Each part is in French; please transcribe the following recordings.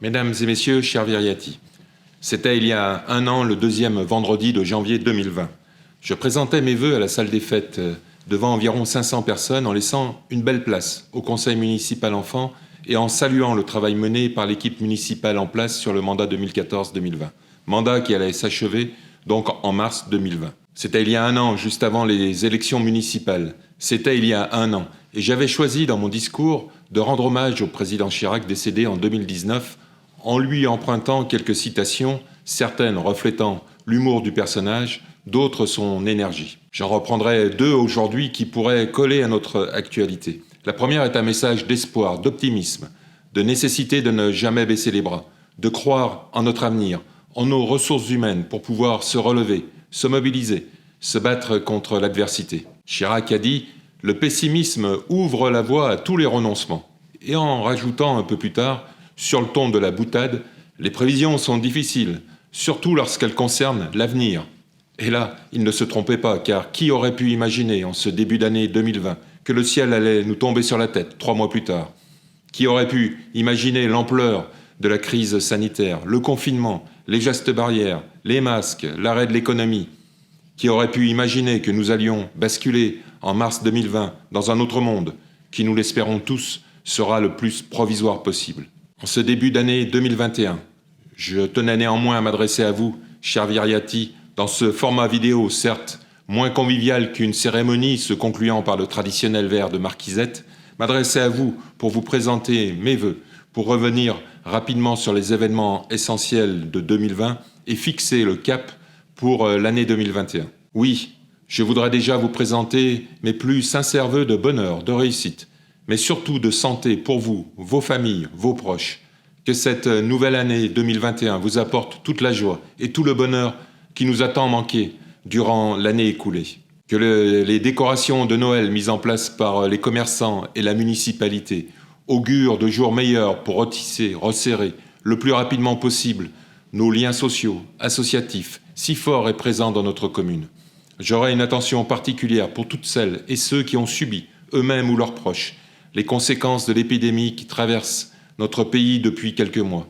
Mesdames et messieurs, chers Viriati, c'était il y a un an, le deuxième vendredi de janvier 2020. Je présentais mes vœux à la salle des fêtes devant environ 500 personnes en laissant une belle place au conseil municipal enfant et en saluant le travail mené par l'équipe municipale en place sur le mandat 2014-2020. Mandat qui allait s'achever donc en mars 2020. C'était il y a un an, juste avant les élections municipales. C'était il y a un an. Et j'avais choisi dans mon discours de rendre hommage au président Chirac décédé en 2019 en lui empruntant quelques citations, certaines reflétant l'humour du personnage, d'autres son énergie. J'en reprendrai deux aujourd'hui qui pourraient coller à notre actualité. La première est un message d'espoir, d'optimisme, de nécessité de ne jamais baisser les bras, de croire en notre avenir, en nos ressources humaines pour pouvoir se relever, se mobiliser, se battre contre l'adversité. Chirac a dit « Le pessimisme ouvre la voie à tous les renoncements ». Et en rajoutant un peu plus tard, sur le ton de la boutade, les prévisions sont difficiles, surtout lorsqu'elles concernent l'avenir. Et là, il ne se trompait pas, car qui aurait pu imaginer en ce début d'année 2020 que le ciel allait nous tomber sur la tête 3 mois plus tard? Qui aurait pu imaginer l'ampleur de la crise sanitaire, le confinement, les gestes barrières, les masques, l'arrêt de l'économie? Qui aurait pu imaginer que nous allions basculer en mars 2020 dans un autre monde, qui, nous l'espérons tous, sera le plus provisoire possible? En ce début d'année 2021, je tenais néanmoins à m'adresser à vous, chers Viriati, dans ce format vidéo, certes moins convivial qu'une cérémonie se concluant par le traditionnel verre de marquisette, m'adresser à vous pour vous présenter mes vœux, pour revenir rapidement sur les événements essentiels de 2020 et fixer le cap pour l'année 2021. Oui, je voudrais déjà vous présenter mes plus sincères vœux de bonheur, de réussite, mais surtout de santé pour vous, vos familles, vos proches. Que cette nouvelle année 2021 vous apporte toute la joie et tout le bonheur qui nous a tant manqué durant l'année écoulée. Que les décorations de Noël mises en place par les commerçants et la municipalité augurent de jours meilleurs pour retisser, resserrer le plus rapidement possible nos liens sociaux, associatifs, si forts et présents dans notre commune. J'aurai une attention particulière pour toutes celles et ceux qui ont subi, eux-mêmes ou leurs proches, les conséquences de l'épidémie qui traverse notre pays depuis quelques mois.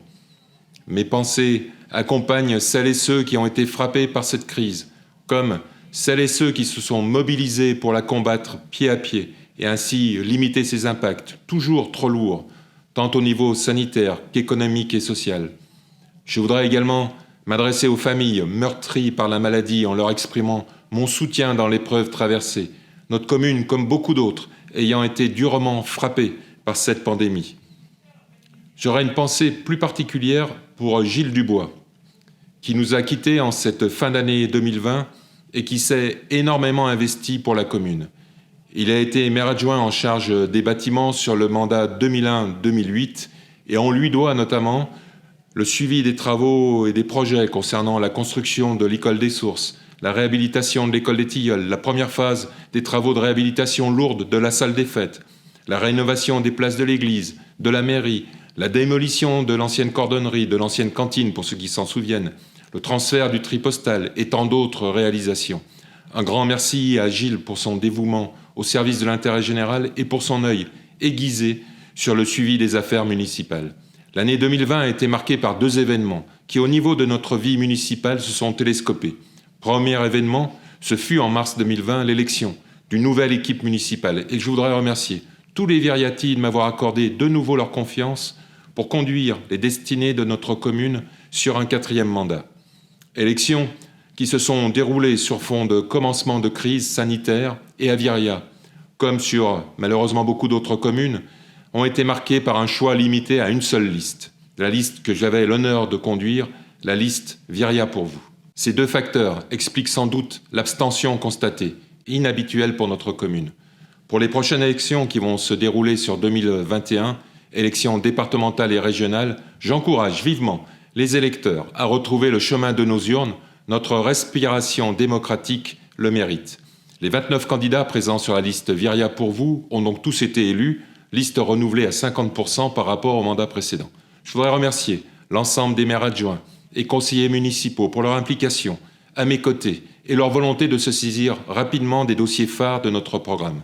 Mes pensées accompagnent celles et ceux qui ont été frappés par cette crise, comme celles et ceux qui se sont mobilisés pour la combattre pied à pied et ainsi limiter ses impacts, toujours trop lourds, tant au niveau sanitaire qu'économique et social. Je voudrais également m'adresser aux familles meurtries par la maladie en leur exprimant mon soutien dans l'épreuve traversée, notre commune, comme beaucoup d'autres, ayant été durement frappée par cette pandémie. J'aurais une pensée plus particulière pour Gilles Dubois, qui nous a quittés en cette fin d'année 2020 et qui s'est énormément investi pour la commune. Il a été maire adjoint en charge des bâtiments sur le mandat 2001-2008 et on lui doit notamment le suivi des travaux et des projets concernant la construction de l'école des sources, la réhabilitation de l'école des Tilleuls, la première phase des travaux de réhabilitation lourde de la salle des fêtes, la rénovation des places de l'église, de la mairie, la démolition de l'ancienne cordonnerie, de l'ancienne cantine pour ceux qui s'en souviennent, le transfert du tri postal et tant d'autres réalisations. Un grand merci à Gilles pour son dévouement au service de l'intérêt général et pour son œil aiguisé sur le suivi des affaires municipales. L'année 2020 a été marquée par 2 événements qui, au niveau de notre vie municipale, se sont télescopés. Premier événement, ce fut en mars 2020 l'élection d'une nouvelle équipe municipale. Et je voudrais remercier tous les Viriati de m'avoir accordé de nouveau leur confiance pour conduire les destinées de notre commune sur un 4e mandat. Élections qui se sont déroulées sur fond de commencement de crise sanitaire et à Viria, comme sur malheureusement beaucoup d'autres communes, ont été marquées par un choix limité à une seule liste. La liste que j'avais l'honneur de conduire, la liste Viria pour vous. Ces 2 facteurs expliquent sans doute l'abstention constatée, inhabituelle pour notre commune. Pour les prochaines élections qui vont se dérouler sur 2021, élections départementales et régionales, j'encourage vivement les électeurs à retrouver le chemin de nos urnes. Notre respiration démocratique le mérite. Les 29 candidats présents sur la liste Viria pour vous ont donc tous été élus, liste renouvelée à 50% par rapport au mandat précédent. Je voudrais remercier l'ensemble des maires adjoints et conseillers municipaux pour leur implication, à mes côtés et leur volonté de se saisir rapidement des dossiers phares de notre programme.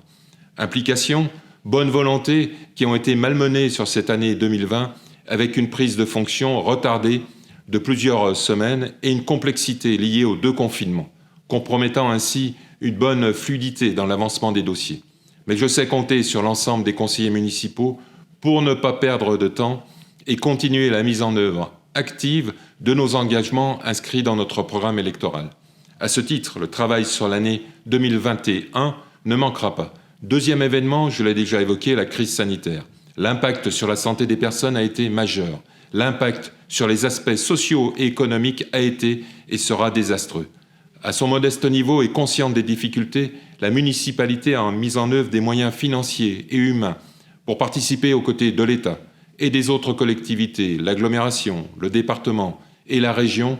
Implication, bonne volonté qui ont été malmenées sur cette année 2020 avec une prise de fonction retardée de plusieurs semaines et une complexité liée aux 2 confinements, compromettant ainsi une bonne fluidité dans l'avancement des dossiers. Mais je sais compter sur l'ensemble des conseillers municipaux pour ne pas perdre de temps et continuer la mise en œuvre active de nos engagements inscrits dans notre programme électoral. À ce titre, le travail sur l'année 2021 ne manquera pas. Deuxième événement, je l'ai déjà évoqué, la crise sanitaire. L'impact sur la santé des personnes a été majeur. L'impact sur les aspects sociaux et économiques a été et sera désastreux. À son modeste niveau et consciente des difficultés, la municipalité a mis en œuvre des moyens financiers et humains pour participer aux côtés de l'État et des autres collectivités, l'agglomération, le département et la région,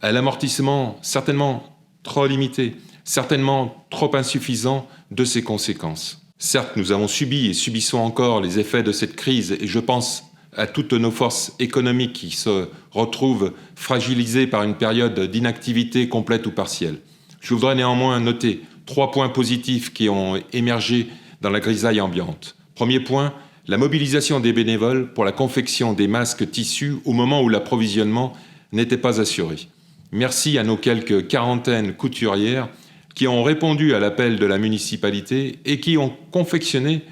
à l'amortissement certainement trop limité, certainement trop insuffisant de ses conséquences. Certes, nous avons subi et subissons encore les effets de cette crise et je pense à toutes nos forces économiques qui se retrouvent fragilisées par une période d'inactivité complète ou partielle. Je voudrais néanmoins noter 3 points positifs qui ont émergé dans la grisaille ambiante. Premier point, la mobilisation des bénévoles pour la confection des masques tissus au moment où l'approvisionnement n'était pas assuré. Merci à nos quelques quarantaines couturières qui ont répondu à l'appel de la municipalité et qui ont confectionné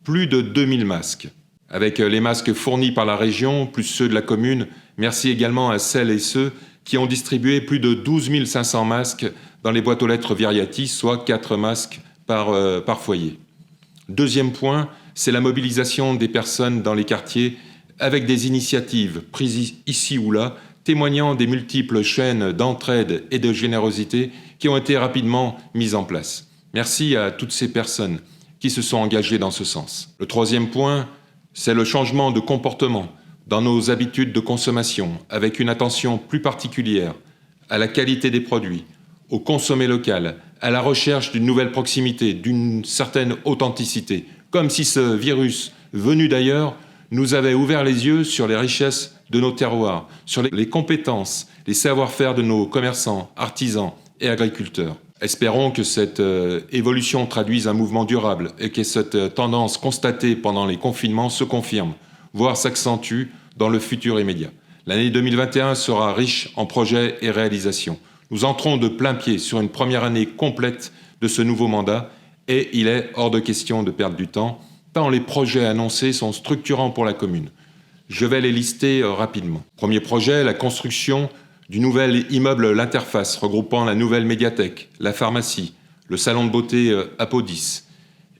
plus de 2000 masques. Avec les masques fournis par la région, plus ceux de la commune, merci également à celles et ceux qui ont distribué plus de 12 500 masques dans les boîtes aux lettres Viriati, soit 4 masques par foyer. Deuxième point, c'est la mobilisation des personnes dans les quartiers avec des initiatives prises ici ou là, témoignant des multiples chaînes d'entraide et de générosité qui ont été rapidement mises en place. Merci à toutes ces personnes qui se sont engagées dans ce sens. Le troisième point, c'est le changement de comportement dans nos habitudes de consommation, avec une attention plus particulière à la qualité des produits, au consommé local, à la recherche d'une nouvelle proximité, d'une certaine authenticité, comme si ce virus, venu d'ailleurs, nous avait ouvert les yeux sur les richesses de nos terroirs, sur les compétences, les savoir-faire de nos commerçants, artisans et agriculteurs. Espérons que cette évolution traduise un mouvement durable et que cette tendance constatée pendant les confinements se confirme, voire s'accentue dans le futur immédiat. L'année 2021 sera riche en projets et réalisations. Nous entrons de plein pied sur une première année complète de ce nouveau mandat et il est hors de question de perdre du temps, tant les projets annoncés sont structurants pour la commune. Je vais les lister rapidement. Premier projet, la construction du nouvel immeuble L'Interface, regroupant la nouvelle médiathèque, la pharmacie, le salon de beauté Apodis,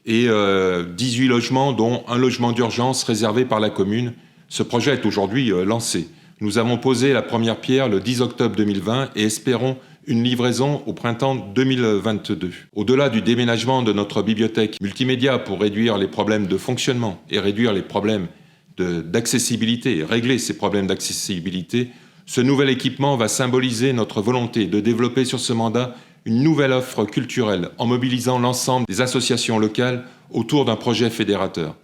et 18 logements, dont un logement d'urgence réservé par la commune. Ce projet est aujourd'hui lancé. Nous avons posé la première pierre le 10 octobre 2020 et espérons une livraison au printemps 2022. Au-delà du déménagement de notre bibliothèque multimédia pour réduire les problèmes de fonctionnement et réduire les problèmes d'accessibilité et régler ces problèmes d'accessibilité, ce nouvel équipement va symboliser notre volonté de développer sur ce mandat une nouvelle offre culturelle en mobilisant l'ensemble des associations locales autour d'un projet fédérateur.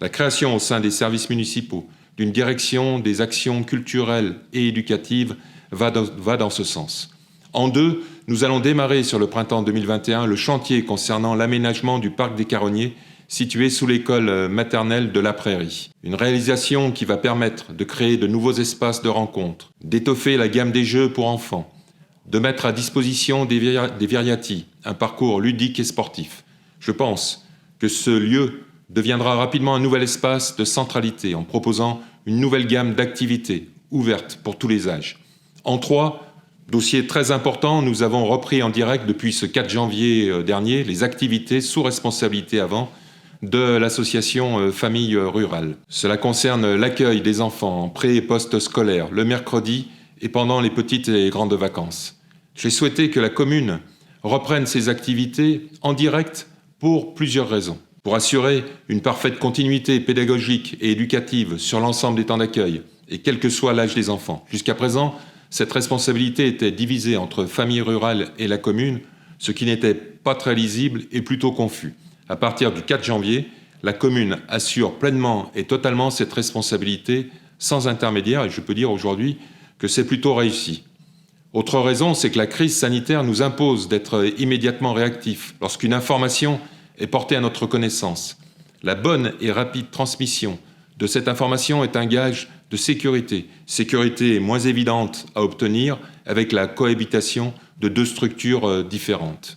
La création au sein des services municipaux d'une direction des actions culturelles et éducatives va dans ce sens. En 2, nous allons démarrer sur le printemps 2021 le chantier concernant l'aménagement du parc des Caronniers situé sous l'école maternelle de la Prairie. Une réalisation qui va permettre de créer de nouveaux espaces de rencontre, d'étoffer la gamme des jeux pour enfants, de mettre à disposition des Viriati, un parcours ludique et sportif. Je pense que ce lieu deviendra rapidement un nouvel espace de centralité en proposant une nouvelle gamme d'activités ouvertes pour tous les âges. En 3, dossier très important, nous avons repris en direct depuis ce 4 janvier dernier les activités sous responsabilité avant de l'association Famille Rurale. Cela concerne l'accueil des enfants en pré- et post-scolaire, le mercredi et pendant les petites et grandes vacances. J'ai souhaité que la commune reprenne ces activités en direct pour plusieurs raisons. Pour assurer une parfaite continuité pédagogique et éducative sur l'ensemble des temps d'accueil, et quel que soit l'âge des enfants. Jusqu'à présent, cette responsabilité était divisée entre Famille Rurale et la commune, ce qui n'était pas très lisible et plutôt confus. À partir du 4 janvier, la commune assure pleinement et totalement cette responsabilité sans intermédiaire, et je peux dire aujourd'hui que c'est plutôt réussi. Autre raison, c'est que la crise sanitaire nous impose d'être immédiatement réactifs lorsqu'une information est portée à notre connaissance. La bonne et rapide transmission de cette information est un gage de sécurité. Sécurité moins évidente à obtenir avec la cohabitation de deux structures différentes.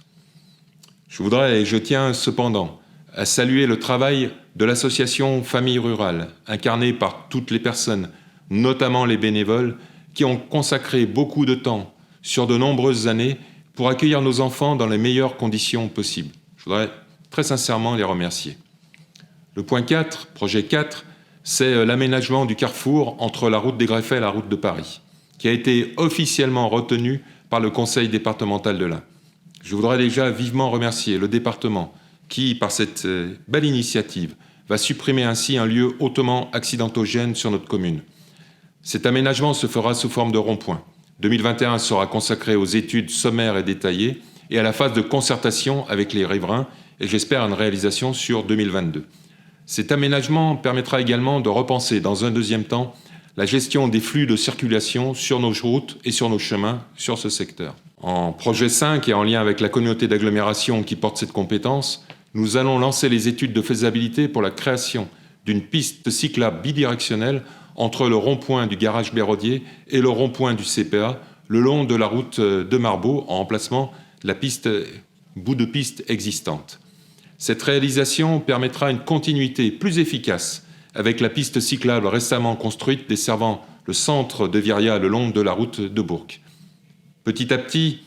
Je voudrais et je tiens cependant à saluer le travail de l'association Famille Rurale, incarnée par toutes les personnes, notamment les bénévoles, qui ont consacré beaucoup de temps sur de nombreuses années pour accueillir nos enfants dans les meilleures conditions possibles. Je voudrais très sincèrement les remercier. Le point 4, projet 4, c'est l'aménagement du carrefour entre la route des Greffets et la route de Paris, qui a été officiellement retenu par le Conseil départemental de l'Ain. Je voudrais déjà vivement remercier le département qui, par cette belle initiative, va supprimer ainsi un lieu hautement accidentogène sur notre commune. Cet aménagement se fera sous forme de rond-point. 2021 sera consacré aux études sommaires et détaillées et à la phase de concertation avec les riverains et j'espère à une réalisation sur 2022. Cet aménagement permettra également de repenser dans un deuxième temps la gestion des flux de circulation sur nos routes et sur nos chemins sur ce secteur. En projet 5 et en lien avec la communauté d'agglomération qui porte cette compétence, nous allons lancer les études de faisabilité pour la création d'une piste cyclable bidirectionnelle entre le rond-point du garage Béraudier et le rond-point du CPA, le long de la route de Marbeau, en remplacement de la bout de piste existante. Cette réalisation permettra une continuité plus efficace avec la piste cyclable récemment construite desservant le centre de Viria le long de la route de Bourg. Petit à petit,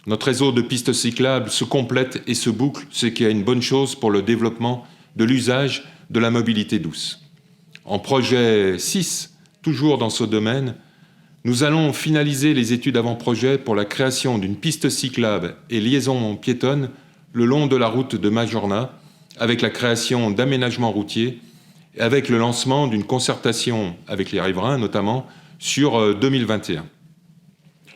notre réseau de pistes cyclables se complète et se boucle, ce qui est une bonne chose pour le développement de l'usage de la mobilité douce. En projet 6, toujours dans ce domaine, nous allons finaliser les études avant-projet pour la création d'une piste cyclable et liaison piétonne le long de la route de Majorna, avec la création d'aménagements routiers et avec le lancement d'une concertation avec les riverains, notamment sur 2021.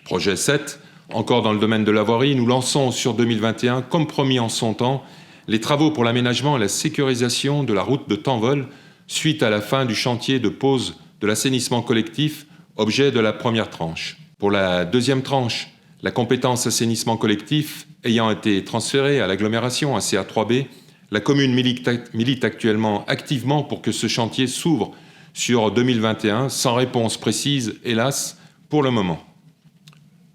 Projet 7, encore dans le domaine de la voirie, nous lançons sur 2021, comme promis en son temps, les travaux pour l'aménagement et la sécurisation de la route de Tanvol, suite à la fin du chantier de pose de l'assainissement collectif, objet de la première tranche. Pour la deuxième tranche, la compétence assainissement collectif ayant été transférée à l'agglomération, à CA3B, la commune milite actuellement activement pour que ce chantier s'ouvre sur 2021, sans réponse précise, hélas, pour le moment.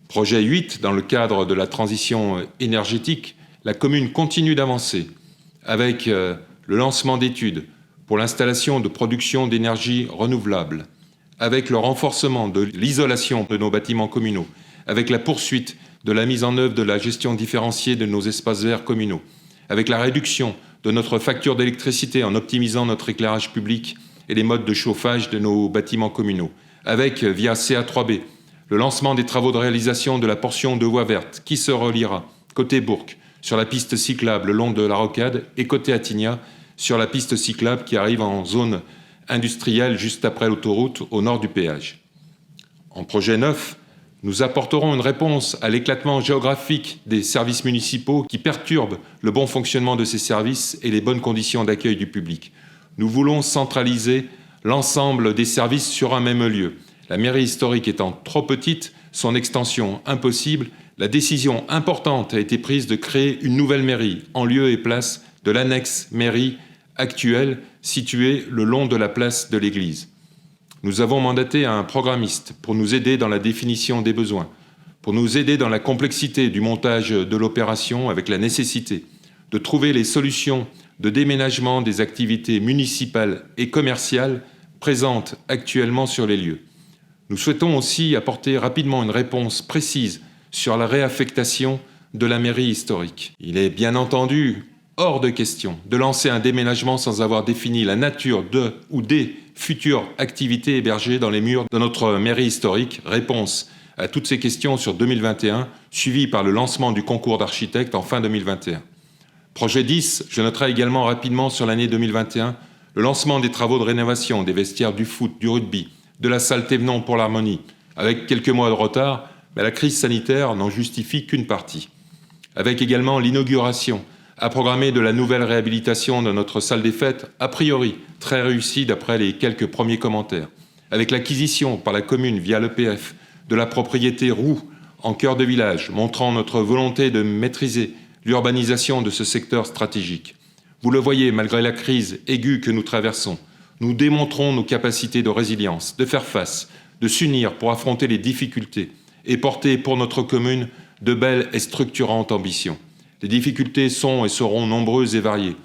Projet 8, dans le cadre de la transition énergétique, la commune continue d'avancer avec le lancement d'études pour l'installation de production d'énergie renouvelable, avec le renforcement de l'isolation de nos bâtiments communaux, avec la poursuite de la mise en œuvre de la gestion différenciée de nos espaces verts communaux, avec la réduction de notre facture d'électricité en optimisant notre éclairage public et les modes de chauffage de nos bâtiments communaux, avec, via CA3B, le lancement des travaux de réalisation de la portion de voie verte qui se reliera côté Bourg sur la piste cyclable le long de la Rocade et côté Attigna sur la piste cyclable qui arrive en zone industrielle juste après l'autoroute au nord du péage. En projet 9, nous apporterons une réponse à l'éclatement géographique des services municipaux qui perturbent le bon fonctionnement de ces services et les bonnes conditions d'accueil du public. Nous voulons centraliser l'ensemble des services sur un même lieu. La mairie historique étant trop petite, son extension impossible, la décision importante a été prise de créer une nouvelle mairie en lieu et place de l'annexe mairie actuelle située le long de la place de l'église. Nous avons mandaté un programmiste pour nous aider dans la définition des besoins, pour nous aider dans la complexité du montage de l'opération avec la nécessité de trouver les solutions de déménagement des activités municipales et commerciales présentes actuellement sur les lieux. Nous souhaitons aussi apporter rapidement une réponse précise sur la réaffectation de la mairie historique. Il est bien entendu hors de question de lancer un déménagement sans avoir défini la nature de ou des futures activités hébergées dans les murs de notre mairie historique. Réponse à toutes ces questions sur 2021, suivi par le lancement du concours d'architectes en fin 2021. Projet 10, je noterai également rapidement sur l'année 2021 le lancement des travaux de rénovation des vestiaires du foot, du rugby, de la salle Thévenon pour l'harmonie, avec quelques mois de retard, mais la crise sanitaire n'en justifie qu'une partie. Avec également l'inauguration à programmer de la nouvelle réhabilitation de notre salle des fêtes, a priori très réussie d'après les quelques premiers commentaires, avec l'acquisition par la commune via l'EPF de la propriété Roux en cœur de village, montrant notre volonté de maîtriser l'urbanisation de ce secteur stratégique. Vous le voyez, malgré la crise aiguë que nous traversons, nous démontrons nos capacités de résilience, de faire face, de s'unir pour affronter les difficultés et porter pour notre commune de belles et structurantes ambitions. Les difficultés sont et seront nombreuses et variées.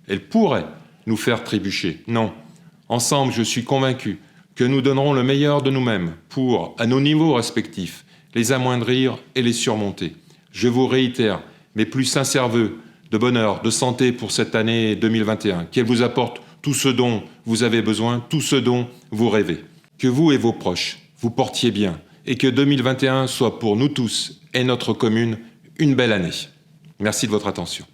Elles pourraient nous faire trébucher. Non. Ensemble, je suis convaincu que nous donnerons le meilleur de nous-mêmes pour, à nos niveaux respectifs, les amoindrir et les surmonter. Je vous réitère mes plus sincères vœux de bonheur, de santé pour cette année 2021, qu'elle vous apporte tout ce dont vous avez besoin, tout ce dont vous rêvez. Que vous et vos proches vous portiez bien et que 2021 soit pour nous tous et notre commune une belle année. Merci de votre attention.